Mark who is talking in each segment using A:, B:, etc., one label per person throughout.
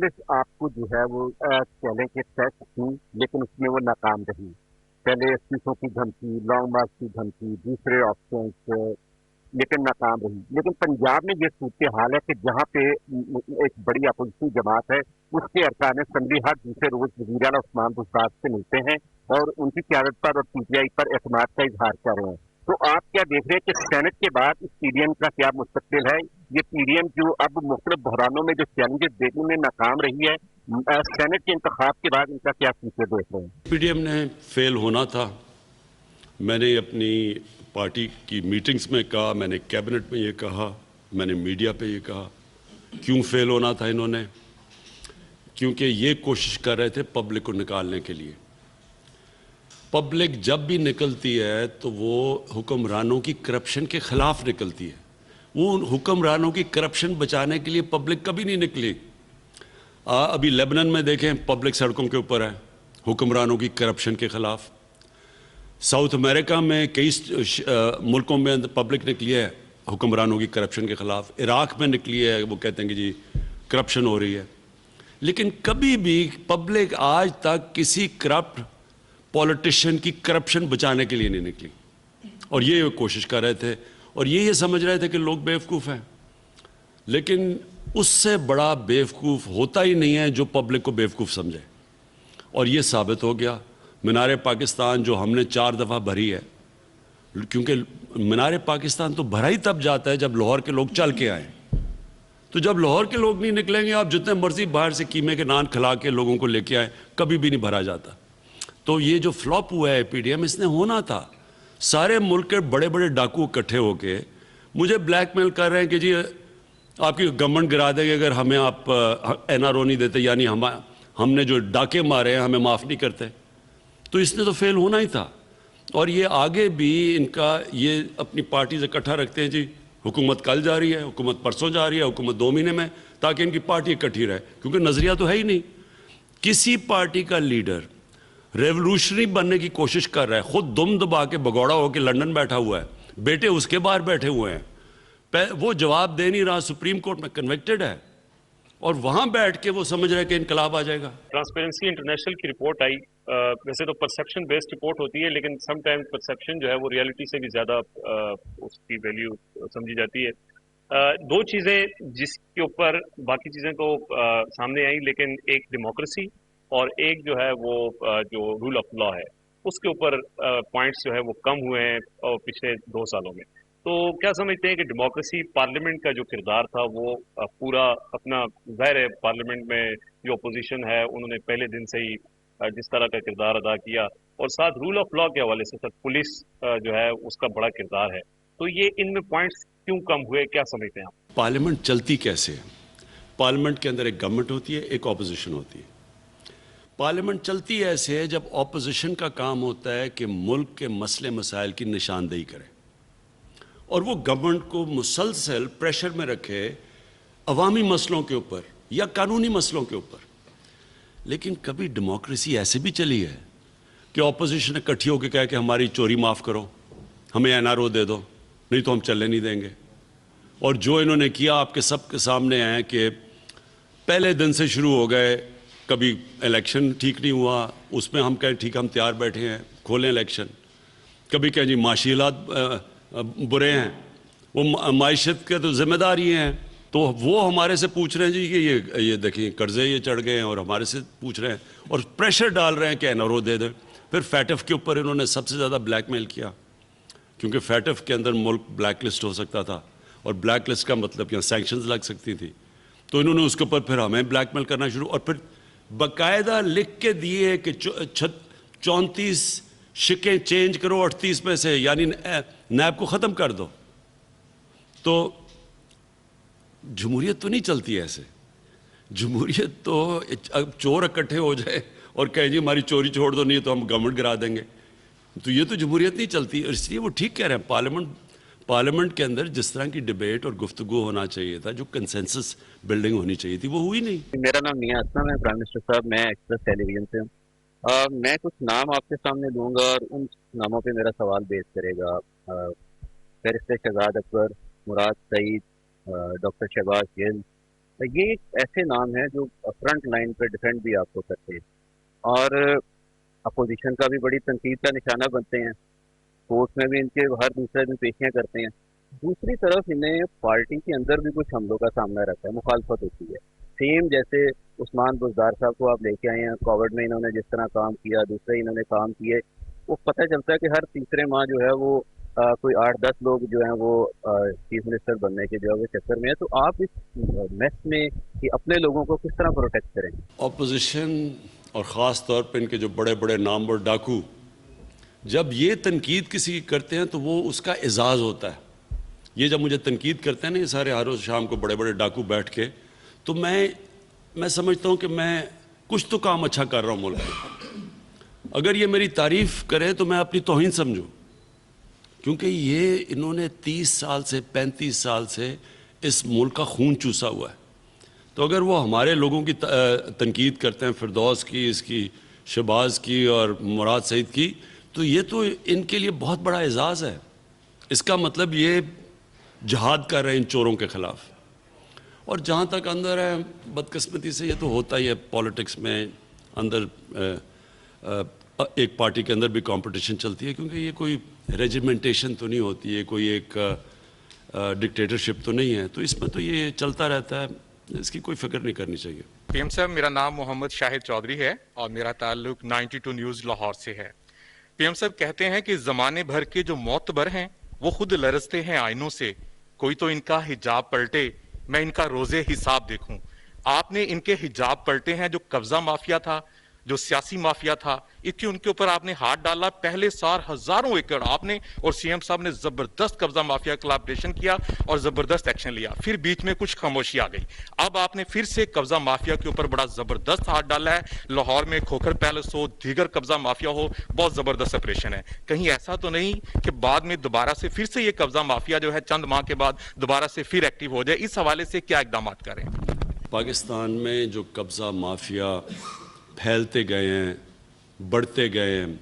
A: مختلف آپ کو جو ہے وہ چیلنج کے ٹیسٹ تھی، لیکن اس میں وہ ناکام رہی۔ پہلے استعفوں کی دھمکی، لانگ مارچ کی دھمکی، دوسرے آپشنس، لیکن ناکام رہی۔ لیکن پنجاب میں یہ صورتحال ہے کہ جہاں پہ ایک بڑی اپوزیشن جماعت ہے، اس کے ارکان اسمبلی ہر دوسرے روز وزیر اعلیٰ عثمان بزدار سے ملتے ہیں اور ان کی قیادت پر اور پی ٹی آئی پر اعتماد کا اظہار کر رہے ہیں۔ تو آپ کیا دیکھ رہے ہیں کہ سینٹ کے بعد اس پی ڈی ایم کا کیا مستقبل ہے؟ یہ پی ڈی ایم جو اب مختلف بحرانوں میں جو چیلنجز دیکھنے میں ناکام رہی ہے، سینٹ کے انتخاب کے بعد ان کا کیا فیوچر دیکھ رہے ہیں؟
B: پی ڈی ایم نے فیل ہونا تھا۔ میں نے اپنی پارٹی کی میٹنگز میں کہا، میں نے کیبنٹ میں یہ کہا، میں نے میڈیا پہ یہ کہا۔ کیوں فیل ہونا تھا انہوں نے؟ کیونکہ یہ کوشش کر رہے تھے پبلک کو نکالنے کے لیے۔ پبلک جب بھی نکلتی ہے تو وہ حکمرانوں کی کرپشن کے خلاف نکلتی ہے۔ وہ حکمرانوں کی کرپشن بچانے کے لیے پبلک کبھی نہیں نکلی۔ ابھی لیبنن میں دیکھیں، پبلک سڑکوں کے اوپر ہے حکمرانوں کی کرپشن کے خلاف۔ ساؤتھ امریکہ میں کئی ملکوں میں پبلک نکلی ہے حکمرانوں کی کرپشن کے خلاف۔ عراق میں نکلی ہے، وہ کہتے ہیں کہ جی کرپشن ہو رہی ہے۔ لیکن کبھی بھی پبلک آج تک کسی کرپٹ پولیٹیشین کی کرپشن بچانے کے لیے نہیں نکلی، اور یہ کوشش کر رہے تھے، اور یہ سمجھ رہے تھے کہ لوگ بیوقوف ہیں۔ لیکن اس سے بڑا بیوقوف ہوتا ہی نہیں ہے جو پبلک کو بیوقوف سمجھے، اور یہ ثابت ہو گیا۔ مینار پاکستان جو ہم نے 4 دفعہ بھری ہے، کیونکہ مینار پاکستان تو بھرا ہی تب جاتا ہے جب لاہور کے لوگ چل کے آئیں۔ تو جب لاہور کے لوگ نہیں نکلیں گے، آپ جتنے مرضی باہر سے قیمے کے نان کھلا کے لوگوں کو لے کے آئیں، کبھی بھی نہیں بھرا جاتا۔ تو یہ جو فلاپ ہوا ہے پی ڈی ایم، اس نے ہونا تھا۔ سارے ملک کے بڑے بڑے ڈاکو اکٹھے ہو کے مجھے بلیک میل کر رہے ہیں کہ جی آپ کی گورنمنٹ گرا دے گے اگر ہمیں آپ این آر او نہیں دیتے، یعنی ہم نے جو ڈاکے مارے ہیں ہمیں معاف نہیں کرتے۔ تو اس نے تو فیل ہونا ہی تھا، اور یہ آگے بھی ان کا یہ اپنی پارٹیز اکٹھا رکھتے ہیں، جی حکومت کل جا رہی ہے، حکومت پرسوں جا رہی ہے، حکومت 2 مہینے میں، تاکہ ان کی پارٹی اکٹھی رہے، کیونکہ نظریہ تو ہے ہی نہیں۔ کسی پارٹی کا لیڈر ریولوشنری بننے کی کوشش کر رہا ہے، خود دم دبا کے بگوڑا ہو کے لندن بیٹھا ہوا ہے، بیٹے اس کے باہر بیٹھے ہوئے ہیں، وہ جواب دے نہیں رہا، سپریم کورٹ میں کنوکٹڈ ہے، اور وہاں بیٹھ کے وہ سمجھ رہے کہ انقلاب آ جائے گا۔
C: ٹرانسپیرنسی انٹرنیشنل کی رپورٹ آئی، ویسے تو پرسیپشن بیسڈ رپورٹ ہوتی ہے، لیکن سم ٹائم پرسیپشن جو ہے وہ ریالٹی سے بھی زیادہ اس کی ویلیو سمجھی جاتی ہے۔ 2 چیزیں جس کے اوپر باقی چیزیں تو سامنے آئیں، لیکن ایک ڈیموکریسی اور ایک جو ہے وہ جو رول آف لا ہے، اس کے اوپر پوائنٹس جو ہے وہ کم ہوئے ہیں اور پچھلے 2 سالوں میں۔ تو کیا سمجھتے ہیں کہ ڈیموکریسی، پارلیمنٹ کا جو کردار تھا وہ پورا اپنا، ظاہر ہے پارلیمنٹ میں جو اپوزیشن ہے انہوں نے پہلے دن سے ہی جس طرح کا کردار ادا کیا، اور ساتھ رول آف لا کے حوالے سے ساتھ پولیس جو ہے اس کا بڑا کردار ہے، تو یہ ان میں پوائنٹس کیوں کم ہوئے، کیا سمجھتے ہیں آپ؟
B: پارلیمنٹ چلتی کیسے ہے؟ پارلیمنٹ کے اندر ایک گورنمنٹ ہوتی ہے، ایک اپوزیشن ہوتی ہے۔ پارلیمنٹ چلتی ایسے ہے جب اپوزیشن کا کام ہوتا ہے کہ ملک کے مسئلے مسائل کی نشاندہی کرے، اور وہ گورنمنٹ کو مسلسل پریشر میں رکھے عوامی مسئلوں کے اوپر یا قانونی مسئلوں کے اوپر۔ لیکن کبھی ڈیموکریسی ایسے بھی چلی ہے کہ اپوزیشن اکٹھی ہو کے کہے کہ ہماری چوری معاف کرو، ہمیں این آر او دے دو، نہیں تو ہم چلنے نہیں دیں گے۔ اور جو انہوں نے کیا آپ کے سب کے سامنے ہے کہ پہلے دن سے شروع ہو گئے، کبھی الیکشن ٹھیک نہیں ہوا، اس میں ہم کہیں ٹھیک ہم تیار بیٹھے ہیں، کھولیں الیکشن۔ کبھی کہیں جی معاشی حالات برے ہیں، وہ معیشت کے تو ذمہ دار ہی ہیں، تو وہ ہمارے سے پوچھ رہے ہیں جی کہ یہ دیکھیں قرضے یہ چڑھ گئے ہیں، اور ہمارے سے پوچھ رہے ہیں اور پریشر ڈال رہے ہیں کہ این آر او دے دیں۔ پھر فیٹف کے اوپر انہوں نے سب سے زیادہ بلیک میل کیا، کیونکہ فیٹف کے اندر ملک بلیک لسٹ ہو سکتا تھا، اور بلیک لسٹ کا مطلب کہ سینکشنز لگ سکتی تھی، تو انہوں نے اس کے اوپر پھر ہمیں بلیک میل کرنا شروع، اور پھر باقاعدہ لکھ کے دیے کہ 34 شکیں چینج کرو 38 میں سے، یعنی نیب کو ختم کر دو۔ تو جمہوریت تو نہیں چلتی ایسے۔ جمہوریت تو اب چور اکٹھے ہو جائے اور کہیں جی ہماری چوری چھوڑ دو، نہیں تو ہم گورنمنٹ گرا دیں گے، تو یہ تو جمہوریت نہیں چلتی۔ اور اس لیے وہ ٹھیک کہہ رہے ہیں، پارلیمنٹ کے اندر جس طرح کی ڈیبیٹ اور گفتگو ہونا چاہیے تھا، جو کنسنسس بلڈنگ ہونی چاہیے تھی، وہ ہوئی نہیں۔
A: میرا نام میاں اسلم ہے، پرائم منسٹر صاحب، میں ایکسپریس ٹیلی ویژن سے ہوں۔ میں کچھ نام آپ کے سامنے دوں گا اور ان ناموں پہ میرا سوال بیس کرے گا۔ بیرسٹر شہزاد اکبر، مراد سعید، ڈاکٹر شہباز گل، یہ ایک ایسے نام ہیں جو فرنٹ لائن پہ ڈیفینڈ بھی آپ کو کرتے ہیں اور اپوزیشن کا بھی بڑی تنقید کا نشانہ بنتے ہیں، کورٹ میں بھی ان کے ہر دوسرے دن پیشیاں کرتے ہیں۔ دوسری طرف انہیں پارٹی کے اندر بھی کچھ حملوں کا سامنا رہتا ہے، مخالفت ہوتی ہے، سیم جیسے عثمان بزدار صاحب کو آپ لے کے آئے ہیں، کووڈ میں انہوں نے جس طرح کام کیا، دوسرے انہوں نے کام کیے، وہ پتہ چلتا ہے کہ ہر تیسرے ماہ جو ہے وہ کوئی 8-10 لوگ جو ہیں وہ چیف منسٹر بننے کے جو ہے وہ چکر میں ہے۔ تو آپ اس میس میں کہ اپنے لوگوں کو کس طرح پروٹیکٹ کریں گے؟
B: اپوزیشن اور خاص طور پہ ان کے جو بڑے بڑے نامور ڈاکو جب یہ تنقید کسی کی کرتے ہیں تو وہ اس کا اعزاز ہوتا ہے۔ یہ جب مجھے تنقید کرتے ہیں نا یہ سارے ہر روز شام کو بڑے بڑے ڈاکو بیٹھ کے، تو میں سمجھتا ہوں کہ میں کچھ تو کام اچھا کر رہا ہوں ملک میں۔ اگر یہ میری تعریف کریں تو میں اپنی توہین سمجھوں، کیونکہ یہ انہوں نے 30 سال سے 35 سال سے اس ملک کا خون چوسا ہوا ہے۔ تو اگر وہ ہمارے لوگوں کی تنقید کرتے ہیں، فردوس کی، اس کی، شہباز کی اور مراد سعید کی، تو یہ تو ان کے لیے بہت بڑا اعزاز ہے۔ اس کا مطلب یہ جہاد کر رہے ہیں ان چوروں کے خلاف۔ اور جہاں تک اندر ہے، بدقسمتی سے یہ تو ہوتا ہی ہے پالیٹکس میں، اندر ایک پارٹی کے اندر بھی کمپٹیشن چلتی ہے، کیونکہ یہ کوئی ریجیمنٹیشن تو نہیں ہوتی ہے، کوئی ایک ڈکٹیٹرشپ تو نہیں ہے، تو اس میں تو یہ چلتا رہتا ہے، اس کی کوئی فکر نہیں کرنی چاہیے۔
D: پی ایم صاحب، میرا نام محمد شاہد چودھری ہے اور میرا تعلق 92 نیوز لاہور سے ہے۔ پی ایم صاحب کہتے ہیں کہ زمانے بھر کے جو معتبر ہیں وہ خود لرزتے ہیں آئینوں سے، کوئی تو ان کا حجاب پلٹے، میں ان کا روزے حساب دیکھوں۔ آپ نے ان کے حجاب پلٹے ہیں، جو قبضہ مافیا تھا، جو سیاسی مافیا تھا، ان کے اوپر آپ نے ہاتھ ڈالا۔ پہلے سال ہزاروں ایکڑ آپ نے اور سی ایم صاحب نے زبردست قبضہ مافیا کے خلاف آپریشن کیا اور زبردست ایکشن لیا، پھر بیچ میں کچھ خاموشی آ گئی۔ اب آپ نے پھر سے قبضہ مافیا کے اوپر بڑا زبردست ہاتھ ڈالا ہے، لاہور میں کھوکھر پیلس ہو، دیگر قبضہ مافیا ہو، بہت زبردست آپریشن ہے۔ کہیں ایسا تو نہیں کہ بعد میں دوبارہ سے پھر سے یہ قبضہ مافیا جو ہے چند ماہ کے بعد دوبارہ سے پھر ایکٹیو ہو جائے؟ اس حوالے سے کیا اقدامات کریں؟
B: پاکستان میں جو قبضہ مافیا پھیلتے گئے ہیں، بڑھتے گئے ہیں،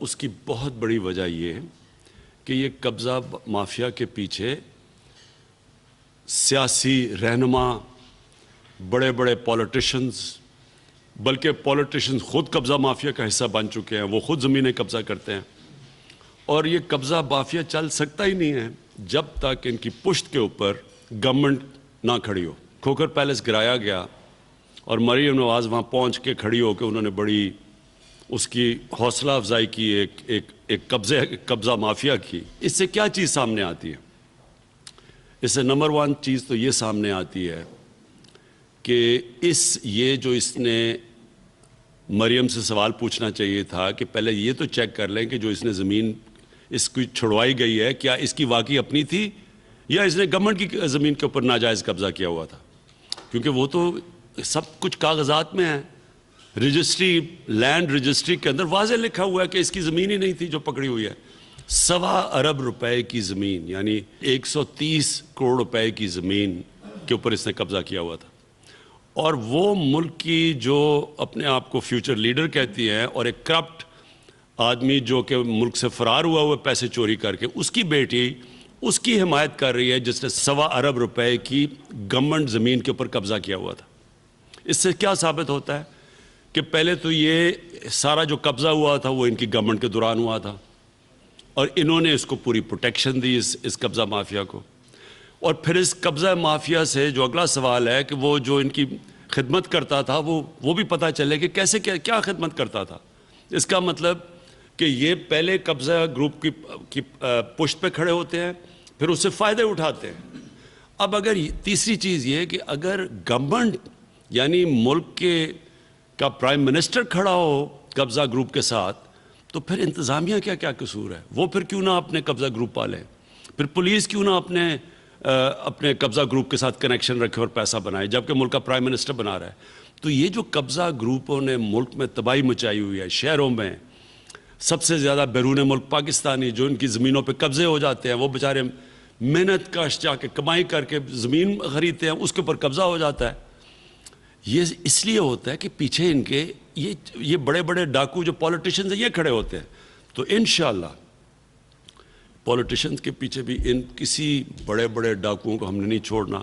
B: اس کی بہت بڑی وجہ یہ ہے کہ یہ قبضہ مافیا کے پیچھے سیاسی رہنما، بڑے بڑے پولیٹیشنز، بلکہ پولیٹیشنز خود قبضہ مافیا کا حصہ بن چکے ہیں، وہ خود زمینیں قبضہ کرتے ہیں۔ اور یہ قبضہ مافیا چل سکتا ہی نہیں ہے جب تک ان کی پشت کے اوپر گورنمنٹ نہ کھڑی ہو۔ کھوکھر پیلس گرایا گیا اور مریم نواز وہاں پہنچ کے کھڑی ہو کے انہوں نے بڑی اس کی حوصلہ افزائی کی، ایک قبضہ مافیا کی۔ اس سے کیا چیز سامنے آتی ہے؟ اس سے نمبر 1 چیز تو یہ سامنے آتی ہے کہ یہ جو اس نے مریم سے سوال پوچھنا چاہیے تھا کہ پہلے یہ تو چیک کر لیں کہ جو اس نے زمین اس کی چھڑوائی گئی ہے کیا اس کی واقعی اپنی تھی یا اس نے گورنمنٹ کی زمین کے اوپر ناجائز قبضہ کیا ہوا تھا، کیونکہ وہ تو سب کچھ کاغذات میں ہے۔ رجسٹری، لینڈ رجسٹری کے اندر واضح لکھا ہوا ہے کہ اس کی زمین ہی نہیں تھی جو پکڑی ہوئی ہے۔ 1.25 ارب روپے کی زمین، یعنی 130 کروڑ روپے کی زمین کے اوپر اس نے قبضہ کیا ہوا تھا۔ اور وہ ملک کی جو اپنے آپ کو فیوچر لیڈر کہتی ہے اور ایک کرپٹ آدمی جو کہ ملک سے فرار ہوا ہوا پیسے چوری کر کے، اس کی بیٹی اس کی حمایت کر رہی ہے جس نے 1.25 ارب روپے کی گورنمنٹ زمین کے اوپر قبضہ کیا ہوا تھا۔ اس سے کیا ثابت ہوتا ہے کہ پہلے تو یہ سارا جو قبضہ ہوا تھا وہ ان کی گورنمنٹ کے دوران ہوا تھا اور انہوں نے اس کو پوری پروٹیکشن دی اس قبضہ مافیا کو۔ اور پھر اس قبضہ مافیا سے جو اگلا سوال ہے کہ وہ جو ان کی خدمت کرتا تھا وہ بھی پتہ چلے کہ کیسے کیا خدمت کرتا تھا۔ اس کا مطلب کہ یہ پہلے قبضہ گروپ کی پشت پہ کھڑے ہوتے ہیں، پھر اس سے فائدے اٹھاتے ہیں۔ اب اگر تیسری چیز یہ کہ اگر گورنمنٹ یعنی ملک کا پرائم منسٹر کھڑا ہو قبضہ گروپ کے ساتھ، تو پھر انتظامیہ کیا قصور ہے؟ وہ پھر کیوں نہ اپنے قبضہ گروپ پالے؟ پھر پولیس کیوں نہ اپنے قبضہ گروپ کے ساتھ کنیکشن رکھے اور پیسہ بنائے جبکہ ملک کا پرائم منسٹر بنا رہا ہے؟ تو یہ جو قبضہ گروپوں نے ملک میں تباہی مچائی ہوئی ہے، شہروں میں سب سے زیادہ بیرون ملک پاکستانی جو ان کی زمینوں پہ قبضے ہو جاتے ہیں، وہ بیچارے محنت کاش جا کے کمائی کر کے زمین خریدتے ہیں، اس کے اوپر قبضہ ہو جاتا ہے۔ یہ اس لیے ہوتا ہے کہ پیچھے ان کے یہ بڑے بڑے ڈاکو جو پولیٹیشنز ہیں یہ کھڑے ہوتے ہیں۔ تو انشاءاللہ پولیٹیشنز کے پیچھے بھی کسی بڑے بڑے ڈاکوؤں کو ہم نے نہیں چھوڑنا۔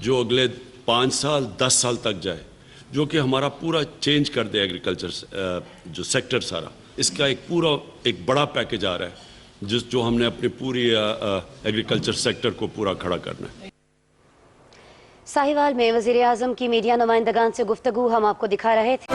B: جو اگلے 5 سال 10 سال تک جائے, جو کہ ہمارا پورا چینج کر دے ایگریکلچر جو سیکٹر سارا. اس کا ایک بڑا پیکج آ رہا ہے جو ہم نے اپنے پوری ایگریکلچر سیکٹر کو پورا کھڑا کرنا ہے.
E: ساہیوال میں وزیر اعظم کی میڈیا نمائندگان سے گفتگو ہم آپ کو دکھا رہے تھے.